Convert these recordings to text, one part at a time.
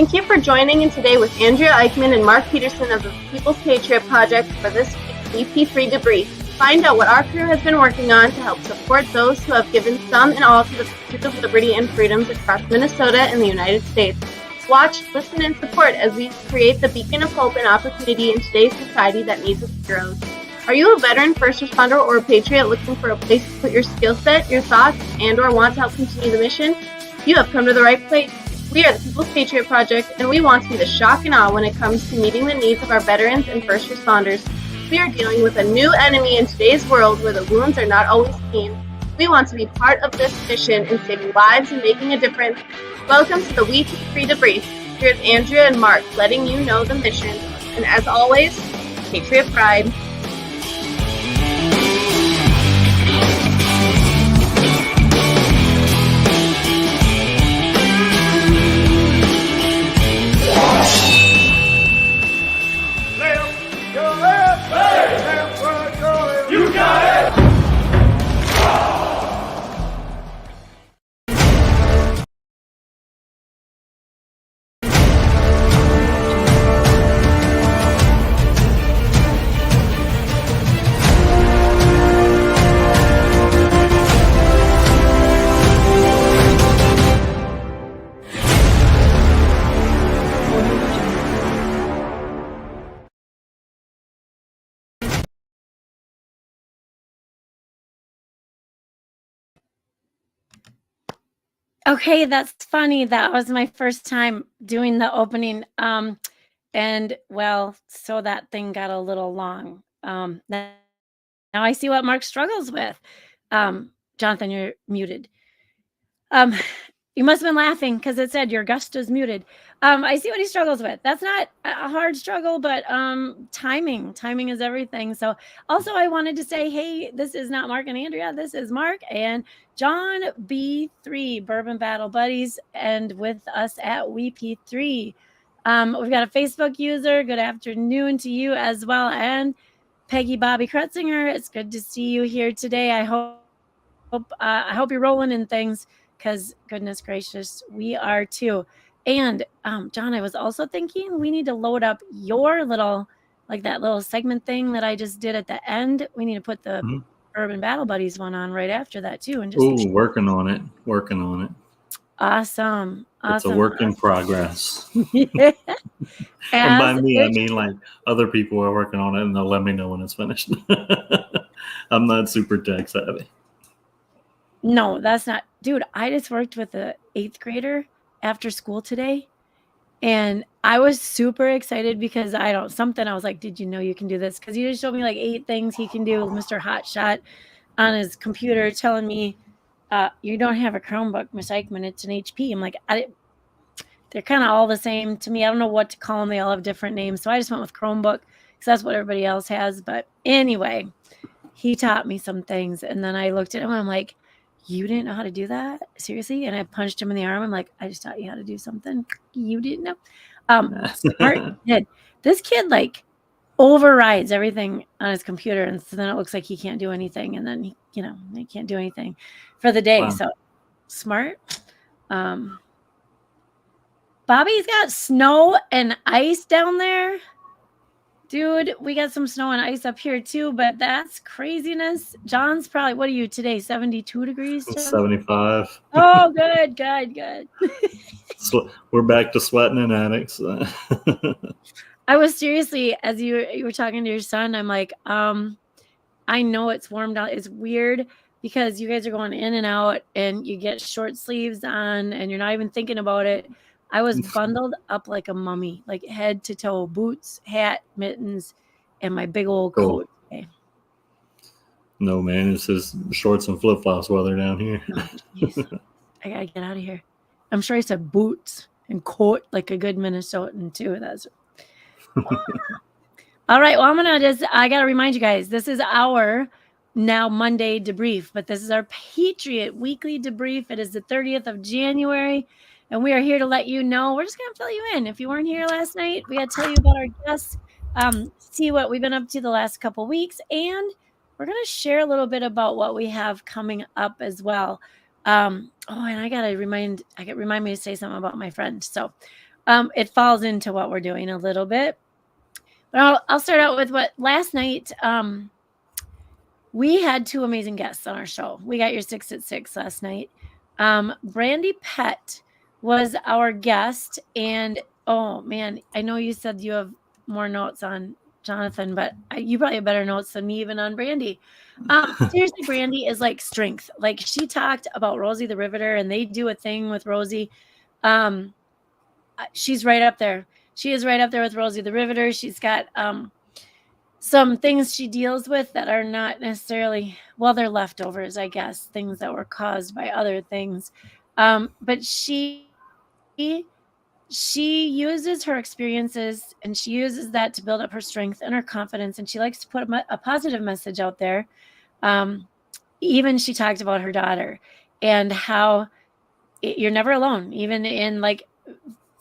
Thank you for joining in today with Andrea Eichmann and Mark Peterson of the People's Patriot Project for this week's WeP3 Debrief. Find out what our crew has been working on to help support those who have given some and all to the pursuit of liberty and freedoms across Minnesota and the United States. Watch, listen, and support as we create the beacon of hope and opportunity in today's society that needs its heroes. Are you a veteran, first responder, or a patriot looking for a place to put your skill set, your thoughts, and/or want to help continue the mission? You have come to the right place. We are the People's Patriot Project, and we want to be the shock and awe when it comes to meeting the needs of our veterans and first responders. We are dealing with a new enemy in today's world where the wounds are not always clean. We want to be part of this mission in saving lives and making a difference. Welcome to the WeP3 Debrief. Here's Andrea and Mark letting you know the mission. And as always, Patriot Pride. Okay, that's funny. That was my first time doing the opening. And well, so that thing got a little long. Now I see what Mark struggles with. Jonathan, you're muted. You must have been laughing because it said your gust is muted. I see what he struggles with. That's not a hard struggle, but timing is everything. So also I wanted to say, hey, this is not Mark and Andrea. This is Mark and John B3, Bourbon Battle Buddies, and with us at WeP3. We've got a Facebook user. Good afternoon to you as well. And Peggy Bobby Kretzinger, it's good to see you here today. I hope you're rolling in things, because goodness gracious, we are too. And John, I was also thinking we need to load up your little, like that little segment thing that I just did at the end. We need to put the Urban Battle Buddies one on right after that too. And just working on it. Awesome. It's a work in progress. Yeah. And by me, I mean like other people are working on it and they'll let me know when it's finished. I'm not super tech savvy. No, that's not. Dude, I just worked with an 8th grader after school today. And I was super excited because I was like, did you know you can do this? Because he just showed me like 8 things he can do with Mr. Hotshot on his computer telling me, you don't have a Chromebook, Miss Eichmann, it's an HP. I'm like, they're kind of all the same to me. I don't know what to call them. They all have different names. So I just went with Chromebook because that's what everybody else has. But anyway, he taught me some things. And then I looked at him and I'm like, you didn't know how to do that? Seriously? And I punched him in the arm. I'm like, I just taught you how to do something you didn't know. Smart kid. This kid like overrides everything on his computer. And so then it looks like he can't do anything. And then, he can't do anything for the day. Wow. So smart. Bobby's got snow and ice down there. Dude, we got some snow and ice up here too, but that's craziness. John's probably, what are you today, 72 degrees? John? 75. Oh, good. So we're back to sweating in attics. I was seriously, as you were talking to your son, I'm like, I know it's warmed out. It's weird because you guys are going in and out and you get short sleeves on and you're not even thinking about it. I was bundled up like a mummy, like head to toe, boots, hat, mittens, and my big old coat. Okay. No, man, it's just shorts and flip-flops weather down here. Oh, I got to get out of here. I'm sure I said boots and coat like a good Minnesotan, too. That's all right. Well, I got to remind you guys, this is our now Monday debrief, but this is our Patriot weekly debrief. It is the 30th of January. And we are here to let you know. We're just going to fill you in. If you weren't here last night, we got to tell you about our guests, see what we've been up to the last couple weeks, and we're going to share a little bit about what we have coming up as well. And I got remind me to say something about my friend. So, It falls into what we're doing a little bit. But I'll start out with what last night. We had 2 amazing guests on our show. We got your 6 at 6 last night. Brandy Pett was our guest, and oh man, I know you said you have more notes on Jonathan, but you probably have better notes than me even on Brandy. Seriously, Brandy is like strength. Like she talked about Rosie the Riveter, and they do a thing with Rosie. She's right up there. She is right up there with Rosie the Riveter. She's got some things she deals with that are not necessarily, well, they're leftovers, I guess, things that were caused by other things. But she uses her experiences and she uses that to build up her strength and her confidence. And she likes to put a positive message out there. Even she talked about her daughter and how you're never alone, even in like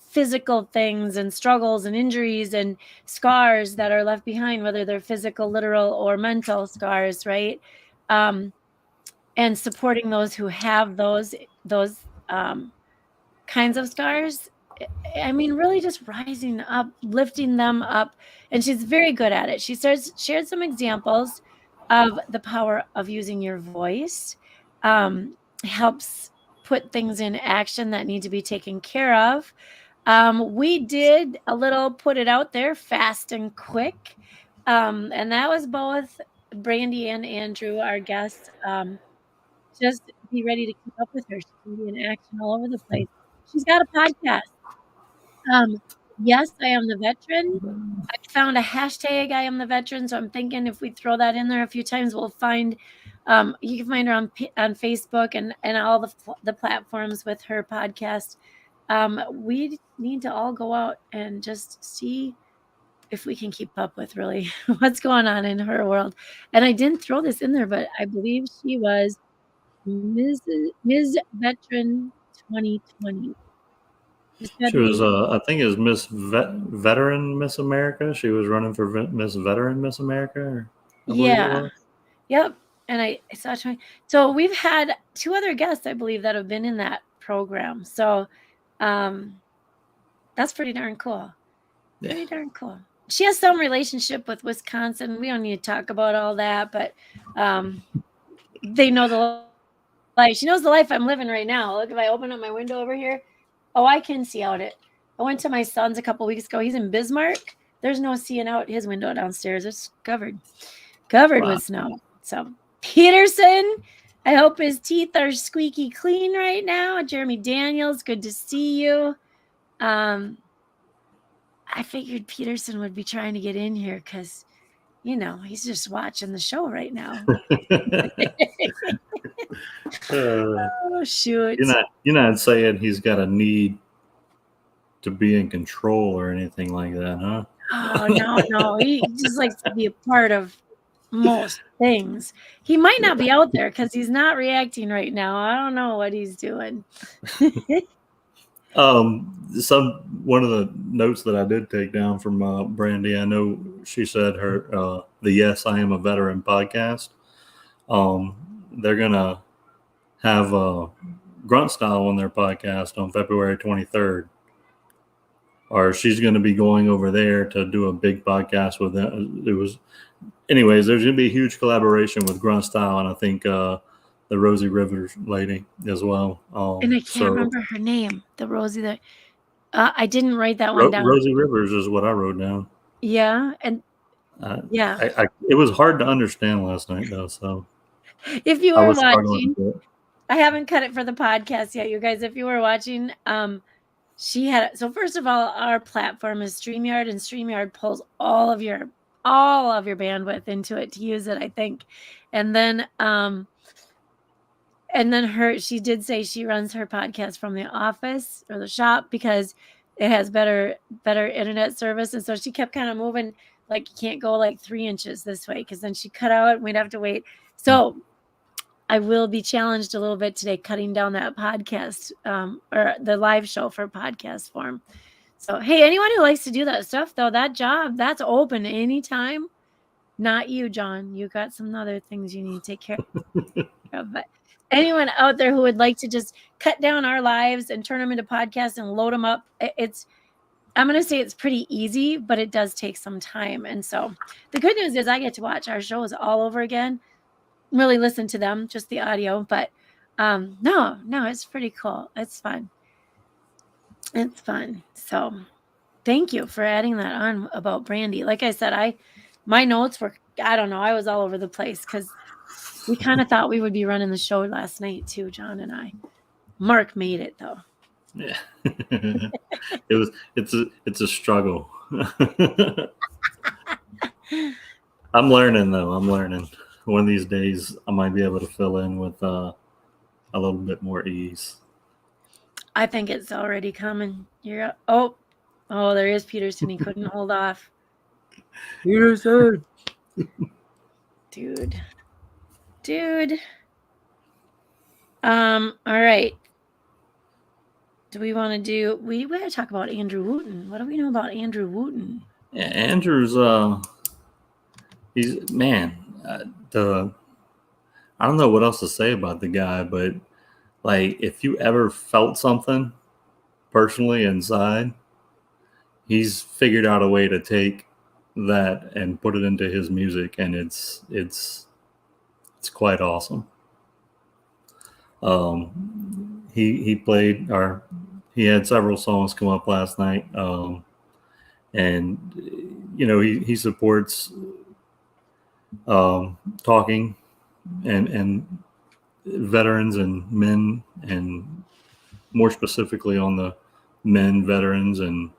physical things and struggles and injuries and scars that are left behind, whether they're physical, literal, or mental scars, right? And supporting those who have those kinds of scars. I mean, really just rising up, lifting them up. And she's very good at it. She shared some examples of the power of using your voice, helps put things in action that need to be taken care of. We did a little put it out there fast and quick. And that was both Brandy and Andrew, our guests. Just be ready to keep up with her. She can be in action all over the place. She's got a podcast. Yes, I am the veteran. I found a hashtag I am the veteran. So I'm thinking if we throw that in there a few times, we'll find, you can find her on Facebook and all the platforms with her podcast. We need to all go out and just see if we can keep up with really what's going on in her world. And I didn't throw this in there, but I believe she was Ms. Veteran 2020. She was, I think it was Veteran Miss America. She was running for Miss Veteran Miss America. Yeah. Yep. And I saw 20. So we've had 2 other guests, I believe, that have been in that program. So that's pretty darn cool. Yeah. Pretty darn cool. She has some relationship with Wisconsin. We don't need to talk about all that, but they know the life. She knows the life I'm living right now. Look, if I open up my window over here, oh, I can see out it. I went to my son's a couple weeks ago. He's in Bismarck. There's no seeing out his window downstairs. It's covered with snow. So Peterson, I hope his teeth are squeaky clean right now. Jeremy Daniels, good to see you. I figured Peterson would be trying to get in here because, you know, he's just watching the show right now. Oh, shoot. You're not saying he's got a need to be in control or anything like that, huh? Oh, no. He just likes to be a part of most things. He might not be out there because he's not reacting right now. I don't know what he's doing. One of the notes that I did take down from Brandy, I know she said her the Yes I Am a Veteran podcast. They're gonna have Grunt Style on their podcast on February 23rd, or she's going to be going over there to do a big podcast with them. Anyways, there's going to be a huge collaboration with Grunt Style, and I think the Rosie Rivers lady as well. And I can't remember her name. The Rosie that I didn't write that one down. Rosie Rivers is what I wrote down. Yeah, and yeah, it was hard to understand last night though. So if you were watching, I haven't cut it for the podcast yet, you guys. If you were watching, she had. So first of all, our platform is StreamYard, and StreamYard pulls all of your bandwidth into it to use it, I think, and then she did say she runs her podcast from the office or the shop because it has better internet service. And so she kept kind of moving, like you can't go like 3 inches this way because then she cut out and we'd have to wait. So I will be challenged a little bit today, cutting down that podcast or the live show for podcast form. So, hey, anyone who likes to do that stuff, though, that job, that's open anytime. Not you, John. You got some other things you need to take care of. But anyone out there who would like to just cut down our lives and turn them into podcasts and load them up, I'm going to say it's pretty easy, but it does take some time. And so the good news is I get to watch our shows all over again, really listen to them, just the audio. But no, it's pretty cool. It's fun. It's fun. So thank you for adding that on about Brandy. Like I said, my notes were, I don't know, I was all over the place because we kind of thought we would be running the show last night too, John and I. Mark made it though. Yeah. It's a struggle. I'm learning though. I'm learning. One of these days I might be able to fill in with a little bit more ease. I think it's already coming. Oh, there is Peterson. He couldn't hold off. Peterson. Dude. All right. Do we want to talk about Andrew Wooten. What do we know about Andrew Wooten? Yeah, Andrew's he's man. I don't know what else to say about the guy, but like if you ever felt something personally inside, he's figured out a way to take that and put it into his music, and it's quite awesome. He played, or he had several songs come up last night, and you know he supports talking and veterans and men, and more specifically on the men, veterans, and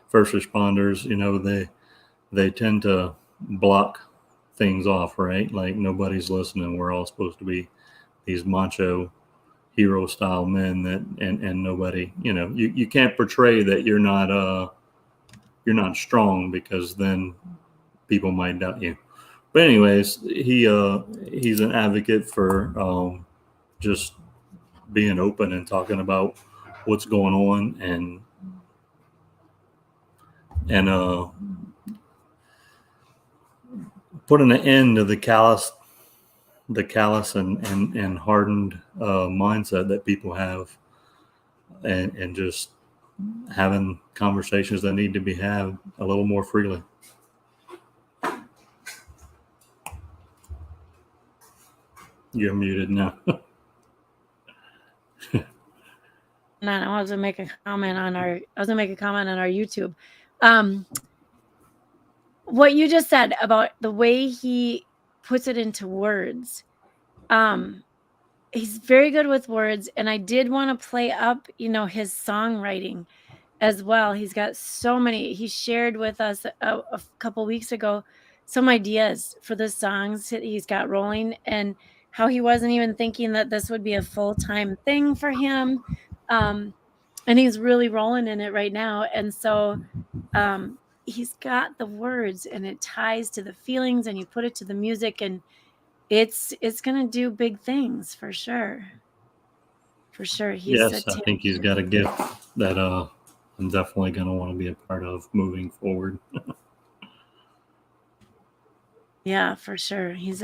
first responders. You know, they tend to block things off, right? Like nobody's listening. We're all supposed to be these macho hero style men that and nobody, you know, you can't portray that you're not strong, because then people might doubt you. But anyways, he's an advocate for just being open and talking about what's going on, and putting an end to the callous and hardened mindset that people have, and just having conversations that need to be had a little more freely. You're muted now. I was gonna make a comment on our YouTube. What you just said about the way he puts it into words. He's very good with words, and I did want to play up, his songwriting as well. He's got so many. He shared with us a couple weeks ago some ideas for the songs that he's got rolling, and how he wasn't even thinking that this would be a full-time thing for him. And he's really rolling in it right now. And so he's got the words, and it ties to the feelings, and you put it to the music, and it's going to do big things for sure. For sure. Yes, I think he's got a gift that I'm definitely going to want to be a part of moving forward. Yeah, for sure. He's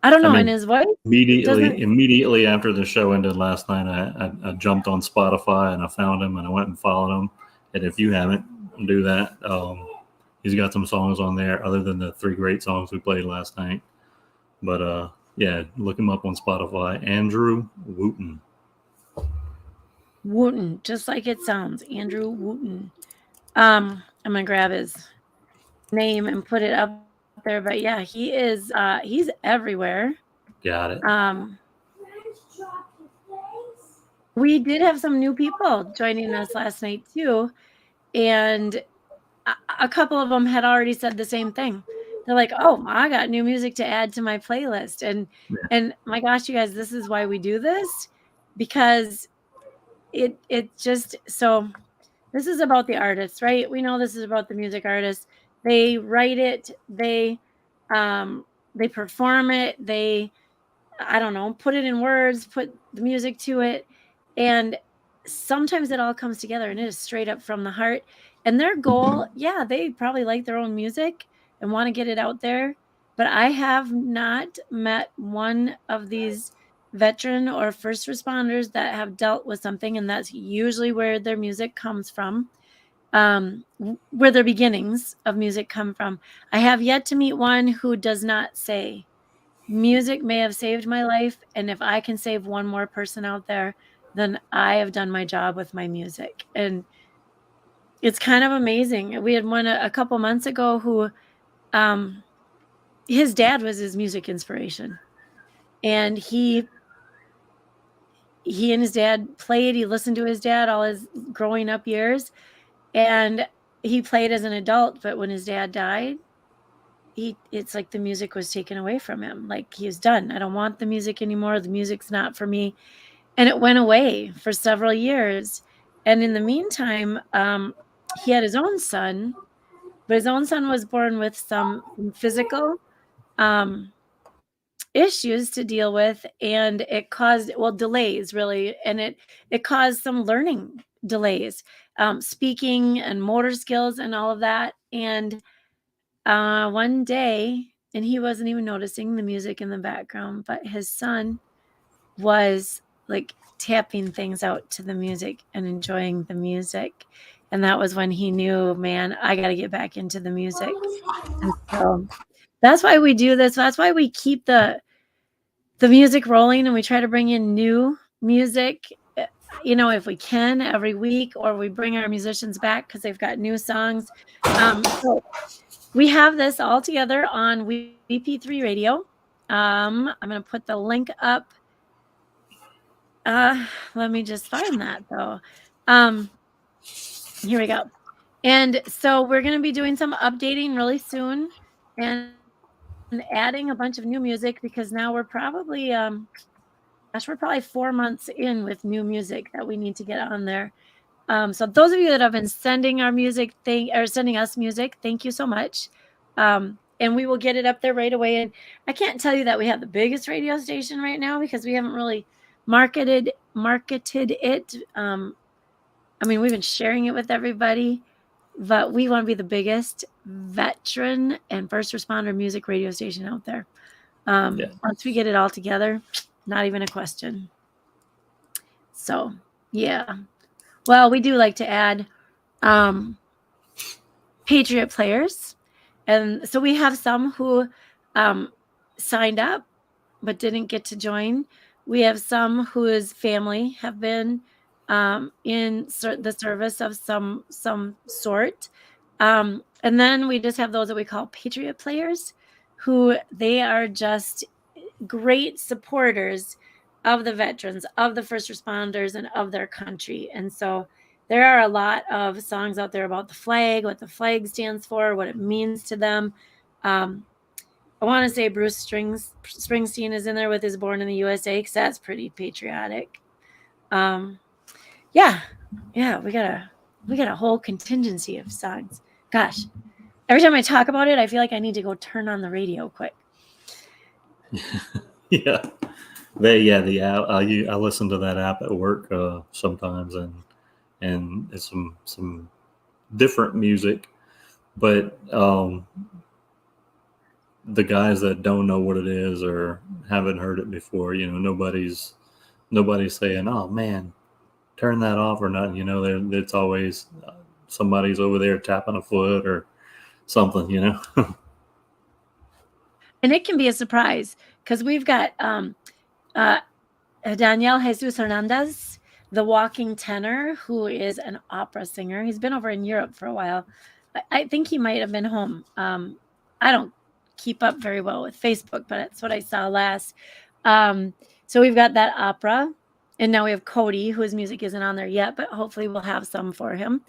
I don't know, and his voice immediately after the show ended last night, I jumped on Spotify and I found him and I went and followed him. And if you haven't, do that. He's got some songs on there other than the 3 great songs we played last night. But yeah, look him up on Spotify. Andrew Wooten. Wooten, just like it sounds. Andrew Wooten. I'm gonna grab his name and put it up there. But yeah, he is. He's everywhere. Got it. We did have some new people joining us last night too, and a couple of them had already said the same thing. They're like, "Oh, I got new music to add to my playlist," and my gosh, you guys, this is why we do this, because it just so. This is about the artists, right? We know this is about the music artists. They write it, they perform it, they, I don't know, put it in words, put the music to it, and sometimes it all comes together, and it is straight up from the heart. And their goal, yeah, they probably like their own music and want to get it out there, but I have not met one of these veteran or first responders that have dealt with something, and that's usually where their music comes from, where their beginnings of music come from. I have yet to meet one who does not say, music may have saved my life, and if I can save one more person out there, then I have done my job with my music. And it's kind of amazing. We had one a couple months ago who his dad was his music inspiration, and he and his dad played. He listened to his dad all his growing up years, and he played as an adult. But when his dad died, it's like the music was taken away from him. Like, he was done. I don't want the music anymore. The music's not for me. And it went away for several years. And in the meantime, he had his own son, but his own son was born with some physical issues to deal with, and it caused, well, delays really, and it caused some learning delays, speaking and motor skills and all of that. And one day, and he wasn't even noticing the music in the background, but his son was like tapping things out to the music and enjoying the music. And that was when he knew, man, I got to get back into the music. And so that's why we do this. That's why we keep the music rolling, and we try to bring in new music, if we can, every week, or we bring our musicians back because they've got new songs. So we have this all together on WeP3 Radio. I'm going to put the link up. Let me just find that though. Here we go. And so we're going to be doing some updating really soon, and adding a bunch of new music, because now we're probably, we're probably 4 months in with new music that we need to get on there. So those of you that have been sending our music sending us music, thank you so much. And we will get it up there right away. And I can't tell you that we have the biggest radio station right now, because we haven't really marketed it. We've been sharing it with everybody, but we want to be the biggest veteran and first responder music radio station out there. Once we get it all together, not even a question. So, yeah. Well, we do like to add Patriot players. And so we have some who signed up but didn't get to join. We have some whose family have been in the service of some sort. And then we just have those that we call Patriot players, who they are just great supporters of the veterans, of the first responders, and of their country. And so there are a lot of songs out there about the flag, what the flag stands for, what it means to them. I want to say Bruce Springsteen is in there with his Born in the USA, because that's pretty patriotic. Yeah, we got a whole contingency of songs. Gosh, every time I talk about it, I feel like I need to go turn on the radio quick. Yeah, the app. I listen to that app at work sometimes, and it's some different music, but the guys that don't know what it is or haven't heard it before, nobody's saying, "Oh man, turn that off," or nothing. It's always somebody's over there tapping a foot or something. And it can be a surprise, because we've got Daniel Jesus Hernandez, the walking tenor, who is an opera singer. He's been over in Europe for a while. I think he might have been home. I don't keep up very well with Facebook, but that's what I saw last. So we've got that opera, and now we have Cody, whose music isn't on there yet, but hopefully we'll have some for him.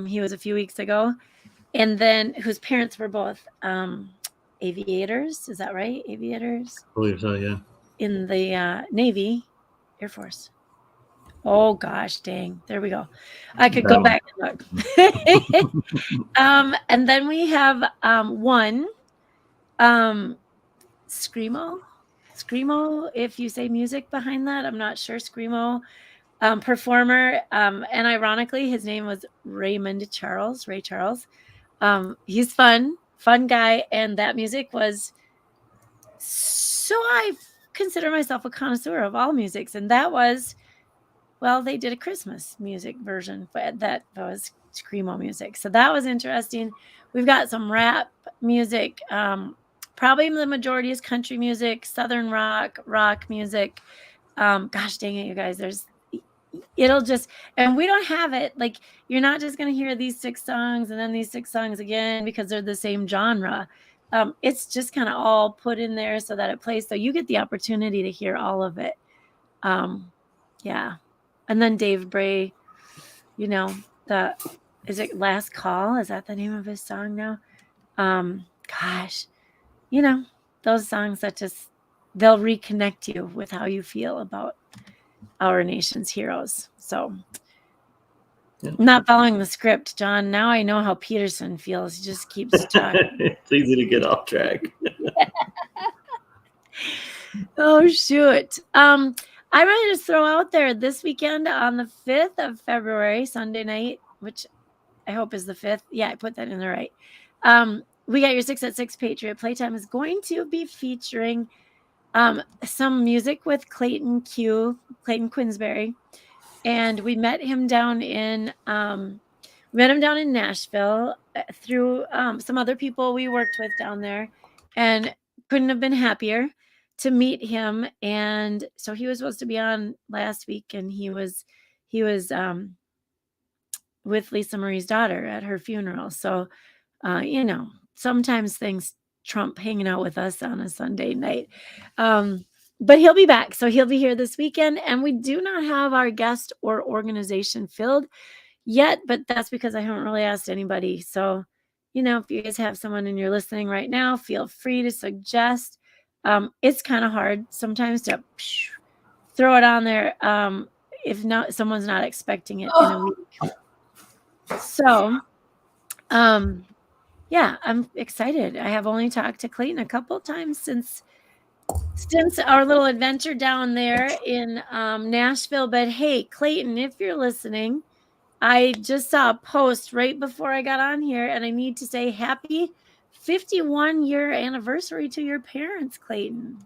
He was a few weeks ago, and then whose parents were both aviators. Is that right? Aviators? I believe so, yeah. In the Navy, Air Force. Oh gosh, dang. There we go. I could go back and look. And then we have one Screamo, if you say music behind that. I'm not sure. Screamo performer. And ironically, his name was Ray Charles. He's fun guy. And that music was so, I consider myself a connoisseur of all musics, and that was, well, they did a Christmas music version, but that was screamo music. So that was interesting. We've got some rap music. Probably the majority is country music, southern rock music. Gosh dang it, you guys, it'll just, and we don't have it. Like, you're not just going to hear these 6 songs and then these 6 songs again because they're the same genre. It's just kind of all put in there so that it plays. So you get the opportunity to hear all of it. Yeah. And then Dave Bray, you know, is it Last Call? Is that the name of his song now? Gosh, you know, those songs that just, they'll reconnect you with how you feel about our nation's heroes. So Yeah. not following the script, John. Now I know how Peterson feels. He just keeps talking. It's easy to get off track. Oh, shoot. I'm ready to throw out there this weekend on the 5th of February, Sunday night, which I hope is the 5th. Yeah, I put that in there right. We got your 6 at 6 Patriot Playtime is going to be featuring some music with Clayton Quinsbury. And we met him down in Nashville through some other people we worked with down there, and couldn't have been happier to meet him. And so he was supposed to be on last week, and he was with Lisa Marie's daughter at her funeral. So you know, sometimes things trump hanging out with us on a Sunday night. But he'll be back. So he'll be here this weekend. And we do not have our guest or organization filled yet, but that's because I haven't really asked anybody. So, you know, if you guys have someone and you're listening right now, feel free to suggest. It's kind of hard sometimes to throw it on there if not, someone's not expecting it in a week. So, yeah, I'm excited. I have only talked to Clayton a couple times since our little adventure down there in Nashville. But hey, Clayton, if you're listening, I just saw a post right before I got on here, and I need to say happy 51-year anniversary to your parents, Clayton.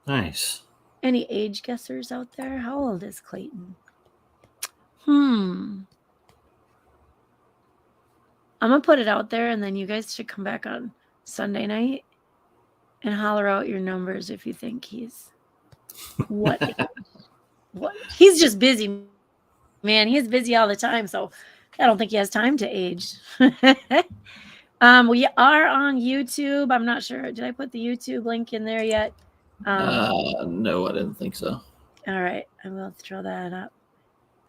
Nice. Any age guessers out there? How old is Clayton? I'm going to put it out there, and then you guys should come back on Sunday night and holler out your numbers if you think he's what? He's just busy, man. He's busy all the time, so I don't think he has time to age. We are on YouTube. I'm not sure. Did I put the YouTube link in there yet? No, I didn't think so. All right. I will throw that up.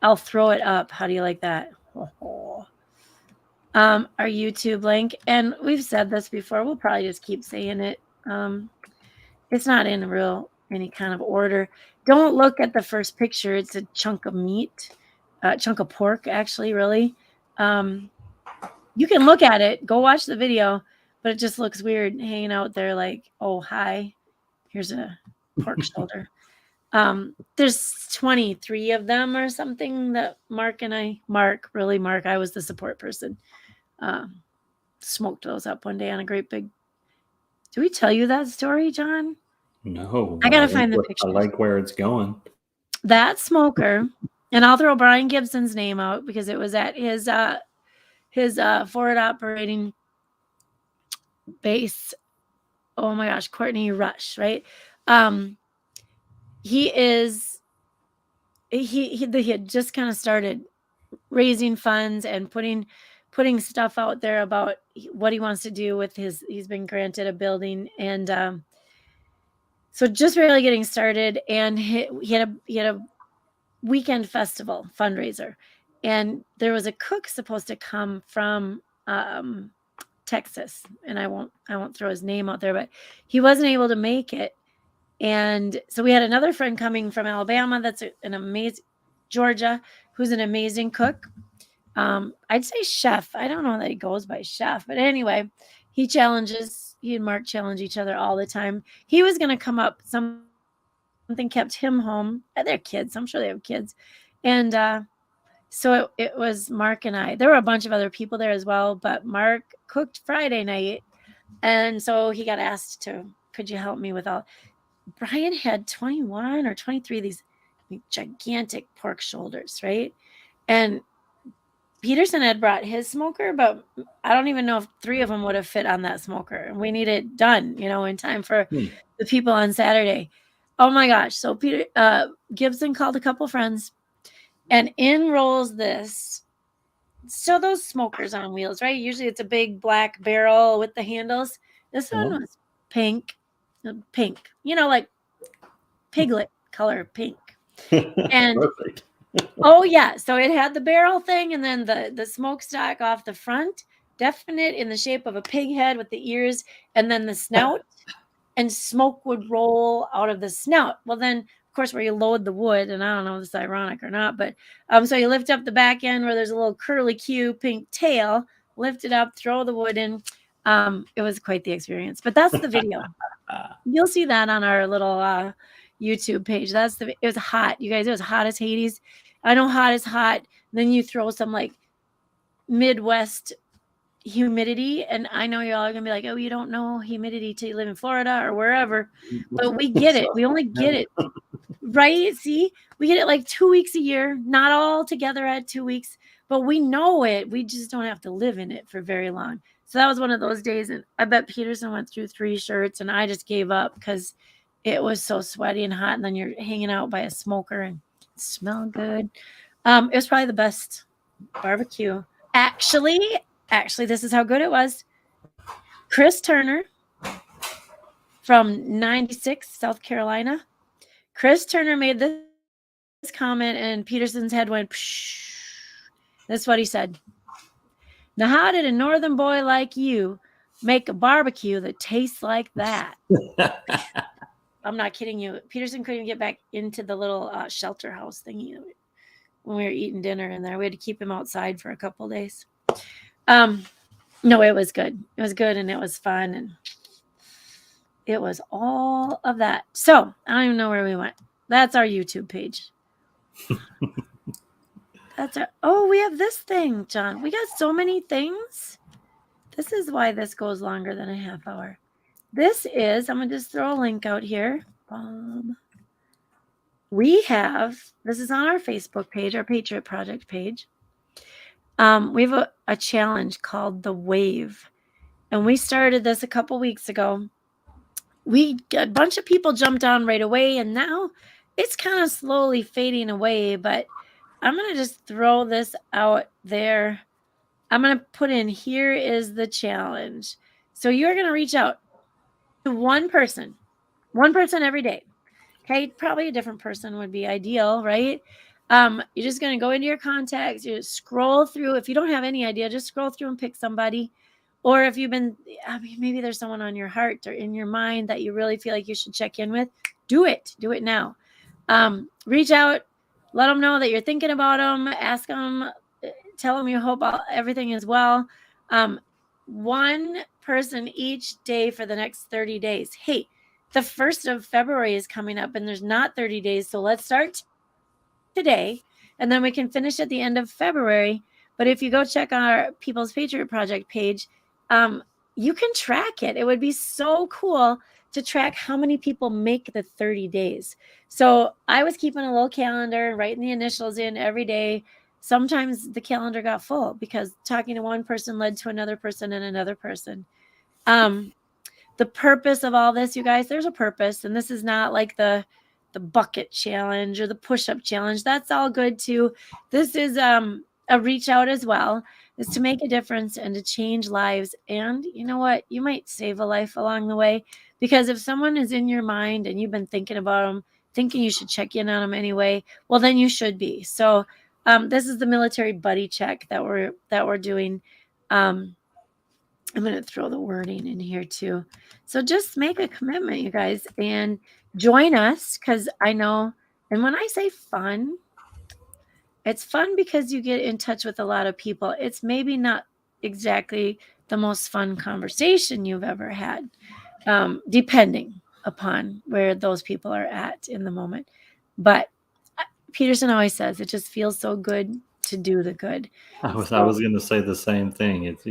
I'll throw it up. How do you like that? Our YouTube link, and we've said this before, we'll probably just keep saying it. It's not in any kind of order. Don't look at the first picture. It's a chunk of meat, chunk of pork, actually, really. You can look at it, go watch the video, but it just looks weird hanging out there like, oh, hi, here's a pork shoulder. There's 23 of them or something that Mark, I was the support person, smoked those up one day on a great big. Did we tell you that story, John? No. I gotta find the picture. I like where it's going. That smoker, and I'll throw Brian Gibson's name out because it was at his forward operating base. Oh my gosh, Courtney Rush, right? He had just kind of started raising funds and putting stuff out there about what he wants to do with he's been granted a building, and so just really getting started. And he had a weekend festival fundraiser, and there was a cook supposed to come from Texas, and I won't throw his name out there, but he wasn't able to make it. And so we had another friend coming from Alabama that's an amazing, Georgia, who's an amazing cook. I'd say chef. I don't know that he goes by chef, but anyway, he and Mark challenge each other all the time. He was going to come up. Something kept him home. They're kids. I'm sure they have kids. And so it was Mark and I. There were a bunch of other people there as well, but Mark cooked Friday night. And so he got asked to could you help me with all? Brian had 21 or 23 of these gigantic pork shoulders, right? And Peterson had brought his smoker, but I don't even know if 3 of them would have fit on that smoker. And we need it done, in time for the people on Saturday. Oh my gosh. So Gibson called a couple friends, and in rolls this. So those smokers on wheels, right? Usually it's a big black barrel with the handles. This one was pink, like piglet color pink. And Perfect. oh yeah, so it had the barrel thing, and then the smokestack off the front, definite in the shape of a pig head with the ears, and then the snout, and smoke would roll out of the snout. Well, then of course where you load the wood, and I don't know if this is ironic or not, but so you lift up the back end where there's a little curly Q pink tail, lift it up, throw the wood in. It was quite the experience, but that's the video. You'll see that on our little YouTube page. It was hot, you guys. It was hot as Hades. I know hot is hot. Then you throw some like Midwest humidity, and I know y'all are gonna be like, oh, you don't know humidity till you live in Florida or wherever, but we get it. We only get it, right? See, we get it like 2 weeks a year, not all together at 2 weeks, but we know it. We just don't have to live in it for very long. So that was one of those days, and I bet Peterson went through 3 shirts, and I just gave up because it was so sweaty and hot, and then you're hanging out by a smoker and it smelled good. It was probably the best barbecue. Actually, this is how good it was. Chris Turner from 96, South Carolina. Chris Turner made this comment, and Peterson's head went, psh. That's what he said. Now, how did a northern boy like you make a barbecue that tastes like that? I'm not kidding you. Peterson couldn't get back into the little shelter house thingy when we were eating dinner in there. We had to keep him outside for a couple of days. No, it was good. It was good, and it was fun, and it was all of that. So I don't even know where we went. That's our YouTube page. We have this thing, John. We got so many ththis. This is why this goes longer than a half hour. This is, I'm going to just throw a link out here. This is on our Facebook page, our Patriot Project page. We have a challenge called the Wave. And we started this a couple weeks ago. A bunch of people jumped on right away, and now it's kind of slowly fading away, but I'm going to just throw this out there. I'm going to put in, here is the challenge. So you're going to reach out to one person every day. Okay, probably a different person would be ideal, right? You're just going to go into your contacts, you scroll through. If you don't have any idea, just scroll through and pick somebody. Or if maybe there's someone on your heart or in your mind that you really feel like you should check in with, do it now. Reach out, let them know that you're thinking about them, ask them, tell them you hope everything is well. One person each day for the next 30 days. Hey, the 1st of February is coming up, and there's not 30 days. So let's start today, and then we can finish at the end of February. But if you go check our People's Patriot Project page, you can track it. It would be so cool to track how many people make the 30 days. So I was keeping a little calendar, writing the initials in every day. Sometimes the calendar got full because talking to one person led to another person and another person. The purpose of all this, you guys, there's a purpose. And this is not like the bucket challenge or the push-up challenge. That's all good too. This is a reach out as well, is to make a difference and to change lives. And you know what? You might save a life along the way, because if someone is in your mind and you've been thinking about them, thinking you should check in on them anyway, well, then you should be. So this is the military buddy check that we're doing. I'm going to throw the wording in here too. So just make a commitment, you guys, and join us, because I know, and when I say fun, it's fun because you get in touch with a lot of people. It's maybe not exactly the most fun conversation you've ever had, depending upon where those people are at in the moment. But Peterson always says it just feels so good to do the good. I was going to say the same thing. It's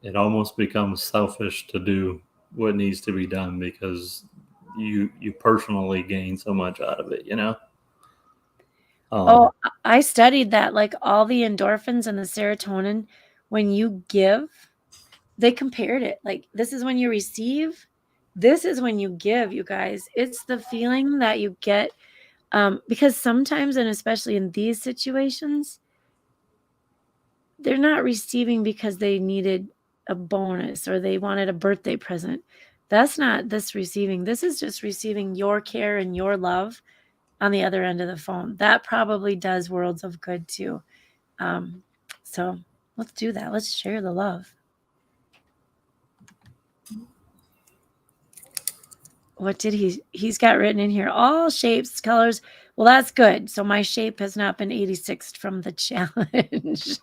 it almost becomes selfish to do what needs to be done because you personally gain so much out of it, you know? Oh, I studied that, like all the endorphins and the serotonin, when you give, they compared it. Like, this is when you receive, this is when you give, you guys. It's the feeling that you get, because sometimes, and especially in these situations, they're not receiving because they needed a bonus or they wanted a birthday present. That's not this receiving. This is just receiving your care and your love on the other end of the phone. That probably does worlds of good too. So let's do that. Let's share the love. What did he's got written in here? All shapes, colors. Well, that's good. So my shape has not been 86th from the challenge.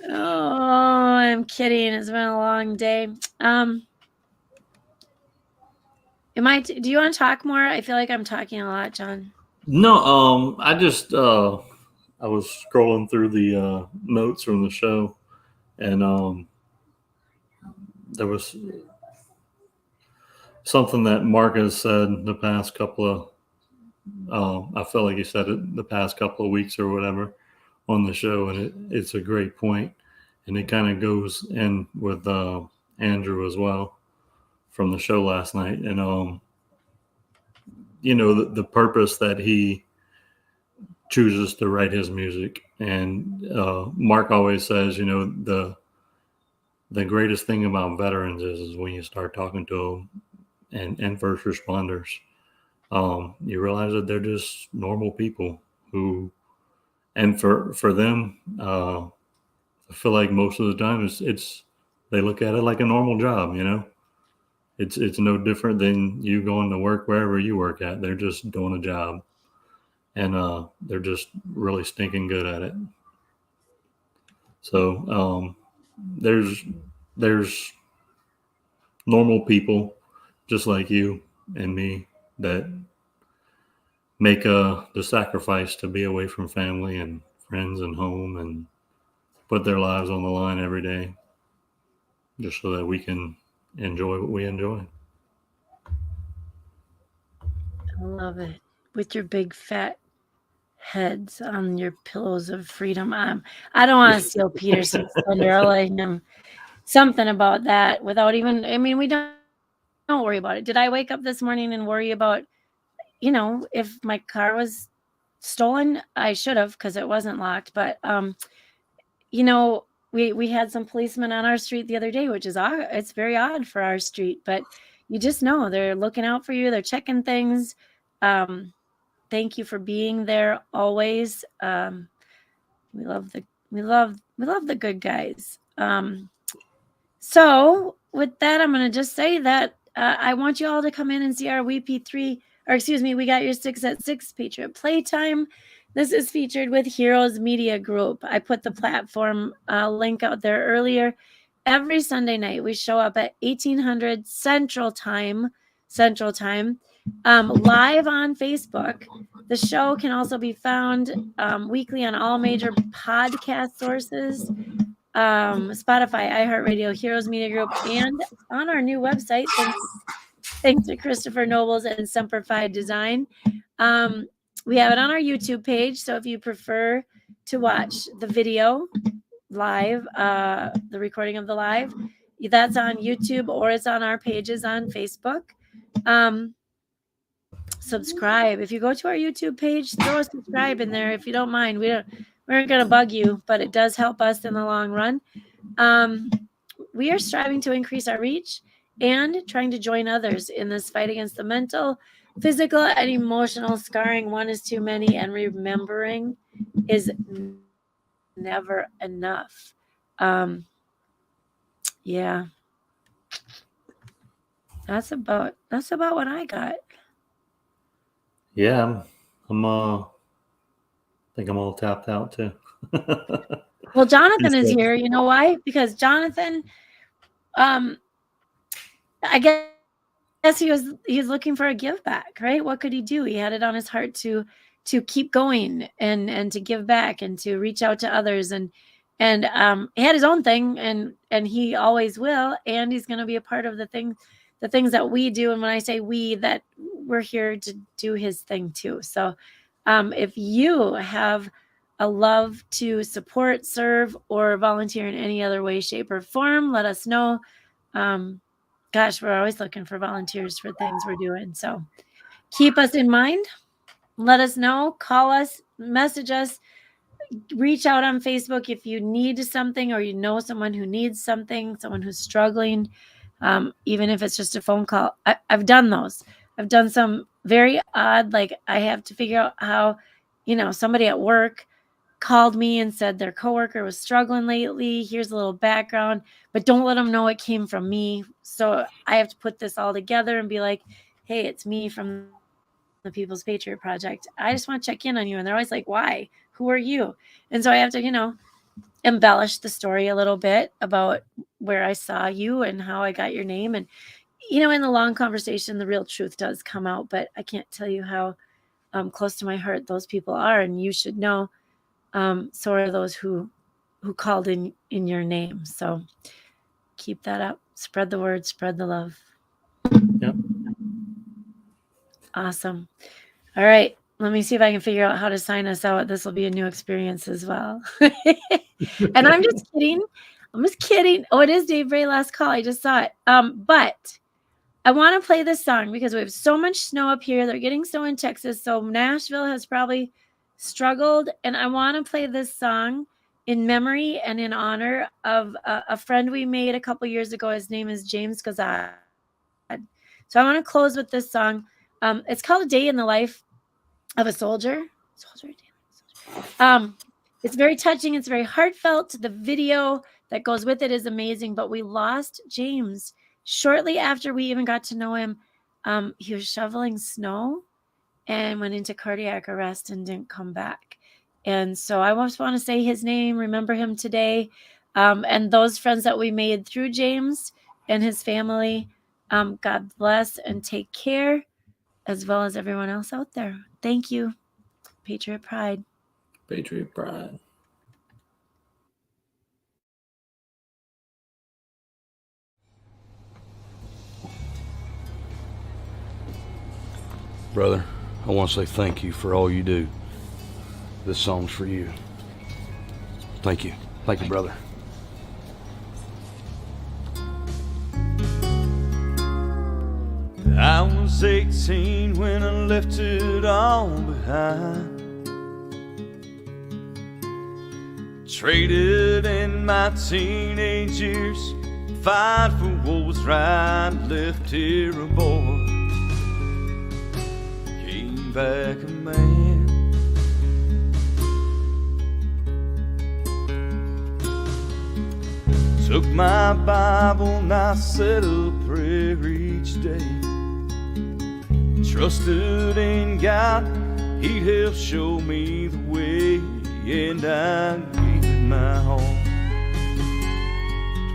Oh, I'm kidding. It's been a long day. Do you want to talk more? I feel like I'm talking a lot, John. No, I just I was scrolling through the notes from the show, and there was something that Mark has said the past couple of, I feel like he said it the past couple of weeks or whatever on the show, and it's a great point, and it kind of goes in with Andrew as well from the show last night, and you know, the purpose that he chooses to write his music, and Mark always says, you know, the greatest thing about veterans is when you start talking to them and first responders, you realize that they're just normal people who, and for them, I feel like most of the time it's they look at it like a normal job, you know. It's no different than you going to work wherever you work at. They're just doing a job, and they're just really stinking good at it. So there's normal people just like you and me that make the sacrifice to be away from family and friends and home and put their lives on the line every day just so that we can enjoy what we enjoy. I love it. With your big fat heads on your pillows of freedom. I don't want to steal Peterson's thunder. I'll let him something about that without even, I mean, we don't worry about it. Did I wake up this morning and worry about, you know, if my car was stolen? I should have, because it wasn't locked. But you know, we had some policemen on our street the other day, which is odd. It's very odd for our street, but you just know they're looking out for you. They're checking things. Thank you for being there always. We love the good guys. So with that, I'm going to just say that I want you all to come in and see our WeP3, or excuse me, we got your 6 at 6 Patriot Playtime. This is featured with Heroes Media Group. I put the platform link out there earlier. Every Sunday night, we show up at 1800 Central Time, live on Facebook. The show can also be found weekly on all major podcast sources, Spotify, iHeartRadio, Heroes Media Group, and on our new website. Thanks to Christopher Nobles and Semperfi Design. We have it on our YouTube page, so if you prefer to watch the video live, the recording of the live, that's on YouTube, or it's on our pages on Facebook. Subscribe. If you go to our YouTube page, throw a subscribe in there if you don't mind. We aren't going to bug you, but it does help us in the long run. We are striving to increase our reach and trying to join others in this fight against the mental, physical, and emotional scarring. One is too many, and remembering is never enough. Yeah. That's about what I got. Yeah, I think I'm all tapped out too. Well, Jonathan is here. You know why? Because Jonathan, I guess he was looking for a give back, right? What could he do? He had it on his heart to keep going and to give back and to reach out to others. And And he had his own thing, and he always will, and he's going to be a part of the things that we do. And when I say we, that we're here to do his thing too. So if you have a love to support, serve, or volunteer in any other way, shape, or form, let us know. Gosh, we're always looking for volunteers for things we're doing. So keep us in mind. Let us know. Call us, message us, reach out on Facebook if you need something, or you know someone who needs something, someone who's struggling, even if it's just a phone call. I've done those. I've done some very odd, like I have to figure out how, somebody at work called me and said their coworker was struggling lately. Here's a little background, but don't let them know it came from me. So I have to put this all together and be like, hey, it's me from the People's Patriot Project. I just want to check in on you. And they're always like, why? Who are you? And so I have to, embellish the story a little bit about where I saw you and how I got your name. And, in the long conversation, the real truth does come out, but I can't tell you how close to my heart those people are. And you should know, so are those who called in your name. So keep that up. Spread the word, spread the love. Yep. Awesome. All right. Let me see if I can figure out how to sign us out. This will be a new experience as well. And I'm just kidding. Oh, it is Dave Bray last call. I just saw it. But I want to play this song because we have so much snow up here. They're getting snow in Texas. So Nashville has probably struggled. And I want to play this song in memory and in honor of a friend we made a couple years ago. His name is James Gazad. So I want to close with this song. It's called A Day in the Life of a Soldier. It's very touching. It's very heartfelt. The video that goes with it is amazing. But we lost James shortly after we even got to know him. He was shoveling snow and went into cardiac arrest and didn't come back. And so I just want to say his name, remember him today. And those friends that we made through James and his family, God bless and take care, as well as everyone else out there. Thank you. Patriot Pride. Patriot Pride. Brother, I want to say thank you for all you do. This song's for you. Thank you. Thank you, brother. I was 18 when I left it all behind. Traded in my teenage years, fight for what was right, left here a boy, came back a man. Took my Bible and I said a prayer each day. Trusted in God, He'd help show me the way, and I gave it my all to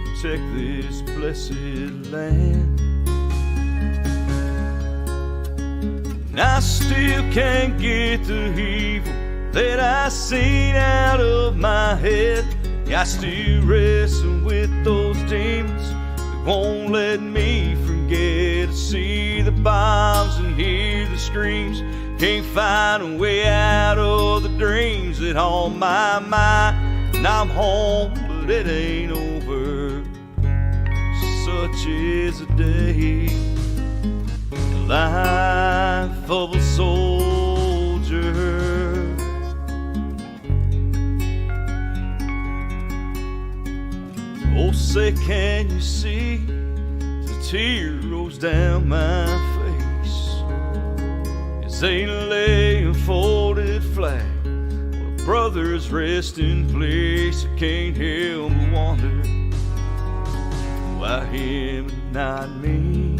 protect this blessed land. And I still can't get the evil that I seen out of my head. I still wrestle with those demons that won't let me forget. I see the bombs and hear the screams, can't find a way out of the dreams that haunt my mind. And I'm home, but it ain't over. Such is a day, the life of a soldier. Oh, say, can you see the tear rolls down my face as they lay a folded flag on a brother's resting place? I can't help but wonder why him and not me.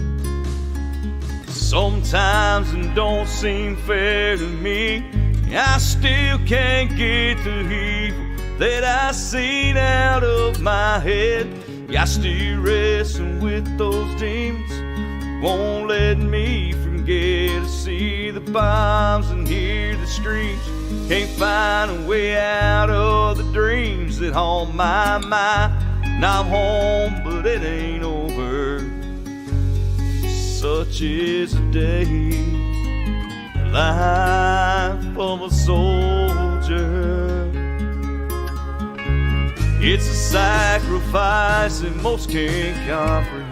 Sometimes it don't seem fair to me. I still can't get the evil that I seen out of my head. I still wrestle with those demons, won't let me forget. forget to see the bombs and hear the screams. Can't find a way out of the dreams that haunt my mind. Now I'm home, but it ain't over. Such is the day, the life of a soldier. It's a sacrifice that most can't comprehend.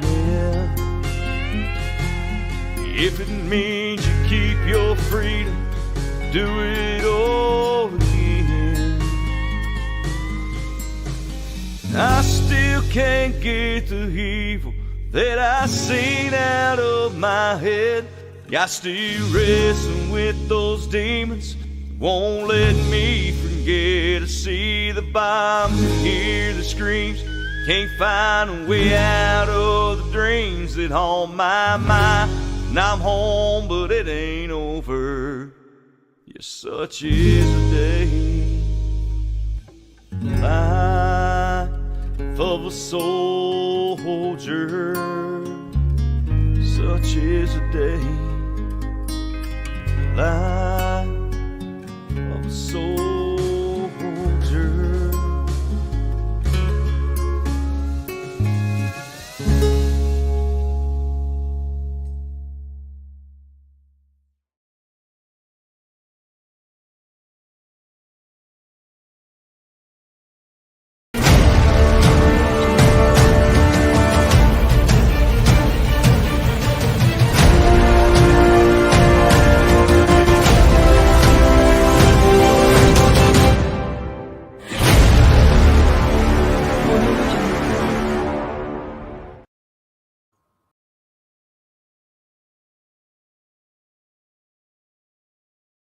If it means you keep your freedom, do it all again. I still can't get the evil that I seen out of my head. I still wrestle with those demons, won't let me forget to see the bombs and hear the screams. Can't find a way out of the dreams that haunt my mind. Now I'm home, but it ain't over. Yes, such is the day, life of a soldier. Such is the day, life of a soldier.